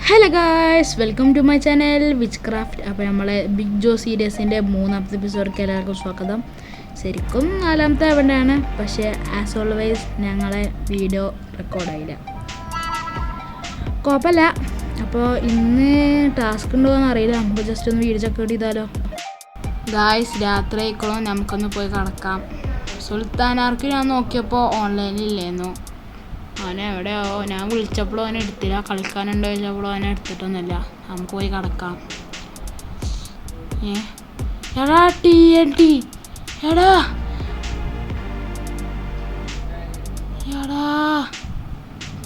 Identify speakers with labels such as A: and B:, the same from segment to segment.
A: Hello guys, welcome to my channel witch craft. അപ്പോൾ നമ്മളെ big ജോ സീരീസിൻ്റെ 3ാമത്തെ എപ്പിസോഡിലേക്ക് എല്ലാവർക്കും സ്വാഗതം. ശരിക്കും 4ാമത്തെ എവിടെയാണ്, പക്ഷേ ആസ് ഓൾവേസ് ഞങ്ങളെ വീഡിയോ റെക്കോർഡായില്ല. കുഴപ്പമില്ല. അപ്പോൾ ഇന്ന് ടാസ്ക് ഉണ്ടോ എന്ന് അറിയില്ല. നമുക്ക് ജസ്റ്റ് ഒന്ന് വീഡിയോ ചെക്ക് ചെയ്താലോ. ഗായ്സ്, രാത്രി ആയിക്കോളും, നമുക്കൊന്ന് പോയി കിടക്കാം. സുൽത്താനാർക്ക് ഞാൻ നോക്കിയപ്പോൾ ഓൺലൈനിലില്ലായിരുന്നു. അവനെ എവിടെയോ ഞാൻ വിളിച്ചപ്പോഴും അവനെ എടുത്തില്ല. കളിക്കാനുണ്ടോ ചോദിച്ചപ്പോഴും അവനെ എടുത്തിട്ടൊന്നുമില്ല. നമുക്ക് പോയി കിടക്കാം. എടാ TNT, എടാ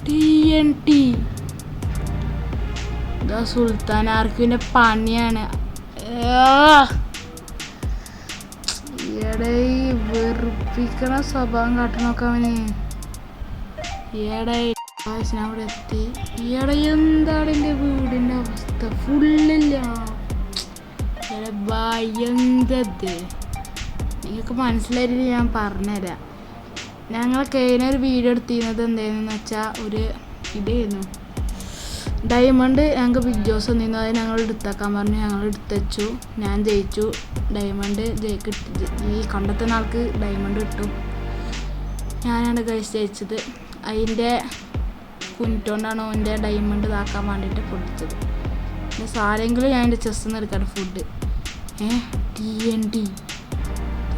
A: TNT, ഇതാ സുൽത്താനാർക്കിൻ്റെ പണിയാണ്. എടേ വെറുപ്പിക്കണ സ്വഭാവം കാട്ടണൊക്കെ അവന്. ഞാൻ അവിടെ എത്തി. എന്താണ് എൻ്റെ വീടിൻ്റെ അവസ്ഥ? ഫുള്ളില്ല. എന്തത് നിങ്ങൾക്ക് മനസ്സിലായിട്ട് ഞാൻ പറഞ്ഞുതരാം. ഞങ്ങൾ കഴിഞ്ഞൊരു വീഡിയോ എടുത്തിരുന്നത് എന്തായിരുന്നു വെച്ചാൽ, ഒരു ഇതായിരുന്നു ഡയമണ്ട്. ഞങ്ങൾക്ക് ബിഗ് ജോസ് തന്നിരുന്നു. അത് ഞങ്ങൾ എടുത്താക്കാൻ പറഞ്ഞു. ഞങ്ങൾ എടുത്തുവച്ചു. ഞാൻ ജയിച്ചു. ഡയമണ്ട് ഈ കണ്ടെത്തുന്ന ആൾക്ക് ഡയമണ്ട് കിട്ടും. ഞാനാണ് ഗൈസ് ജയിച്ചത്. അതിൻ്റെ കുഞ്ഞിട്ടുകൊണ്ടാണ് അവൻ്റെ ഡയമണ്ട് ഇതാക്കാൻ വേണ്ടിയിട്ട് പൊട്ടിച്ചത്. പിന്നെ സാരെങ്കിലും ഞാൻ എൻ്റെ ചെസ്സിൽ നിന്ന് എടുക്കാറ് ഫുഡ്. TNT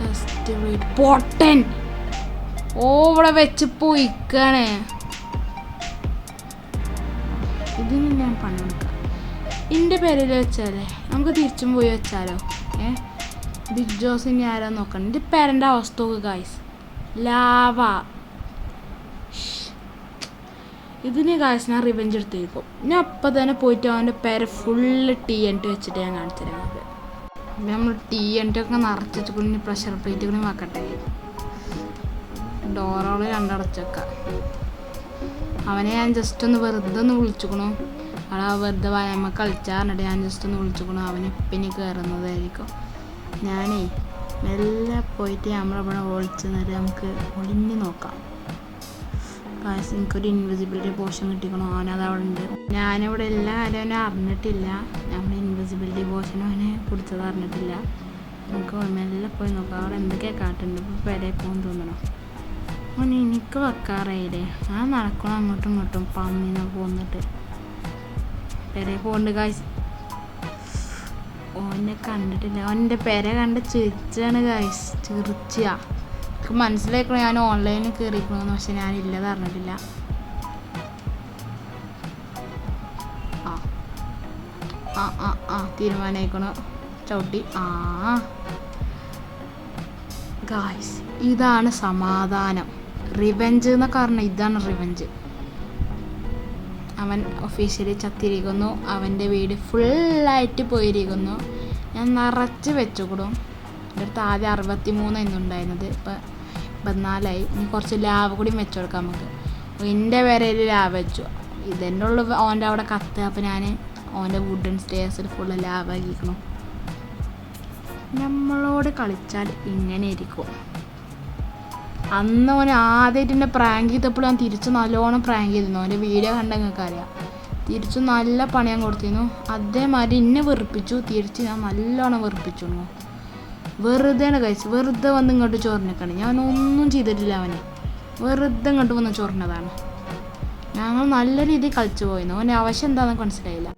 A: just wait. പൊട്ടൻ ഇവിടെ വെച്ച് പോയിക്കാണ്. ഇതിന് ഞാൻ പണിയെടുക്കാം. എൻ്റെ പേരിൽ വെച്ചാലേ നമുക്ക് തിരിച്ചും പോയി വെച്ചാലോ. ബിഗ് ജോസിന് ആരാ നോക്കണം. എൻ്റെ പേരൻ്റെ അവസ്ഥ നോക്ക് ഗായ്സ്. ലാവ. ഇതിന് ഗായ്സ് ഞാൻ റിവെഞ്ച് എടുത്തേക്കും. ഞാൻ അപ്പം തന്നെ പോയിട്ട് അവൻ്റെ പേര് ഫുള്ള് TNT വെച്ചിട്ട് ഞാൻ കാണിച്ചു തരാം. നമ്മൾ TNT ഒക്കെ നിറച്ചിട്ട് കുഞ്ഞ് പ്രഷർ പ്ലേറ്റ് കൂടി വെക്കട്ടെ. ഡോറോള് രണ്ടടച്ചൊക്കെ. അവനെ ഞാൻ ജസ്റ്റ് ഒന്ന് വെറുതെ ഒന്ന് വിളിച്ചുക്കണു. അവിടെ വെറുതെ വയമ്മ കളിച്ചാറിട്ട് ഞാൻ ജസ്റ്റ് ഒന്ന് വിളിച്ചുക്കണു. അവന് ഇപ്പിനി കയറുന്നതായിരിക്കും. ഞാനേ മെല്ലെ പോയിട്ട് നമ്മളിവിടെ ഒളിച്ച് നിന്നിട്ട് നമുക്ക് ഒളിഞ്ഞ് നോക്കാം. എനിക്കൊരു ഇൻവിസിബിലിറ്റി പോഷൻ കിട്ടിക്കണോ. അവനത് അവിടെ ഉണ്ട്. ഞാനിവിടെ എല്ലാ കാര്യം അവനെ അറിഞ്ഞിട്ടില്ല. നമ്മുടെ ഇൻവിസിബിലിറ്റി പോഷനും അവനെ കുടിച്ചത് അറിഞ്ഞിട്ടില്ല. നമുക്ക് മെല്ലെ പോയി നോക്കാം അവിടെ എന്തൊക്കെയാണ് കാട്ടുണ്ട്. ഇപ്പോൾ പെരേ പോകും തോന്നണം. അവന് എനിക്ക് വെക്കാറായില്ലേ. ഞാൻ നടക്കണം അങ്ങോട്ടും ഇങ്ങോട്ടും പന്നിനെ പോന്നിട്ട്. പെരേ പോകണ്ട് ഗായ്സ്. ഓനെ കണ്ടിട്ടില്ല. ഓൻ്റെ പെര കണ്ട് ചിരിച്ചാണ് ഗായ്സ്. ചിരിച്ചാ എനിക്ക് മനസ്സിലാക്കണം ഞാൻ ഓൺലൈനിൽ കയറിക്കണമെന്ന്. പക്ഷെ ഞാനില്ലത് അറിഞ്ഞിട്ടില്ല. തീരുമാനമായിക്കണോ ചവിട്ടി. ഗായ്സ്, ഇതാണ് സമാധാനം. റിവെഞ്ച് എന്നൊക്കെ പറഞ്ഞാൽ ഇതാണ് റിവെഞ്ച്. അവൻ ഒഫീഷ്യലി ചത്തിരിക്കുന്നു. അവൻ്റെ വീട് ഫുള്ളായിട്ട് പോയിരിക്കുന്നു. ഞാൻ നിറച്ച് വെച്ചുകൂടും. എൻ്റെ അടുത്ത് ആദ്യം 63 എന്നുണ്ടായിരുന്നത്. ഇപ്പം 54. ഇനി കുറച്ച് ലാവ് കൂടി വെച്ചു കൊടുക്കാം നമുക്ക്. എൻ്റെ പേരയിൽ ലാവ് വെച്ചു. ഇതെൻ്റെ ഉള്ളു ഓൻ്റെ അവിടെ കത്ത്. അപ്പം ഞാൻ ഓൻ്റെ വുഡൻ സ്റ്റേഴ്സിൽ ഫുള്ള് ലാവ് ആക്കിക്കണം. നമ്മളോട് കളിച്ചാൽ ഇങ്ങനെ ഇരിക്കും. അന്ന് ഓൻ ആദ്യമായിട്ട് എന്നെ പ്രാങ്ക് ചെയ്തപ്പോൾ ഞാൻ തിരിച്ച് നല്ലോണം പ്രാങ്ക് ചെയ്തിരുന്നു. അവൻ്റെ വീഡിയോ കണ്ടാൽ നിങ്ങൾക്ക് അറിയാം. തിരിച്ച് നല്ല പണി ഞാൻ കൊടുത്തിരുന്നു. അതേമാതിരി എന്നെ വെറുപ്പിച്ചു. തിരിച്ച് ഞാൻ നല്ലോണം വെറുപ്പിച്ചു. വെറുതെയാണ് കഴിച്ചു. വെറുതെ വന്ന് ഇങ്ങോട്ട് ചൊറിഞ്ഞേക്കാണ്. ഞാൻ ഒന്നും ചെയ്തിട്ടില്ല. അവന് വെറുതെ ഇങ്ങോട്ട് വന്ന് ചൊറിഞ്ഞതാണ്. ഞങ്ങൾ നല്ല രീതിയിൽ കളിച്ചു പോയിരുന്നു. അവൻ്റെ ആവശ്യം എന്താണെന്ന് മനസ്സിലായില്ല.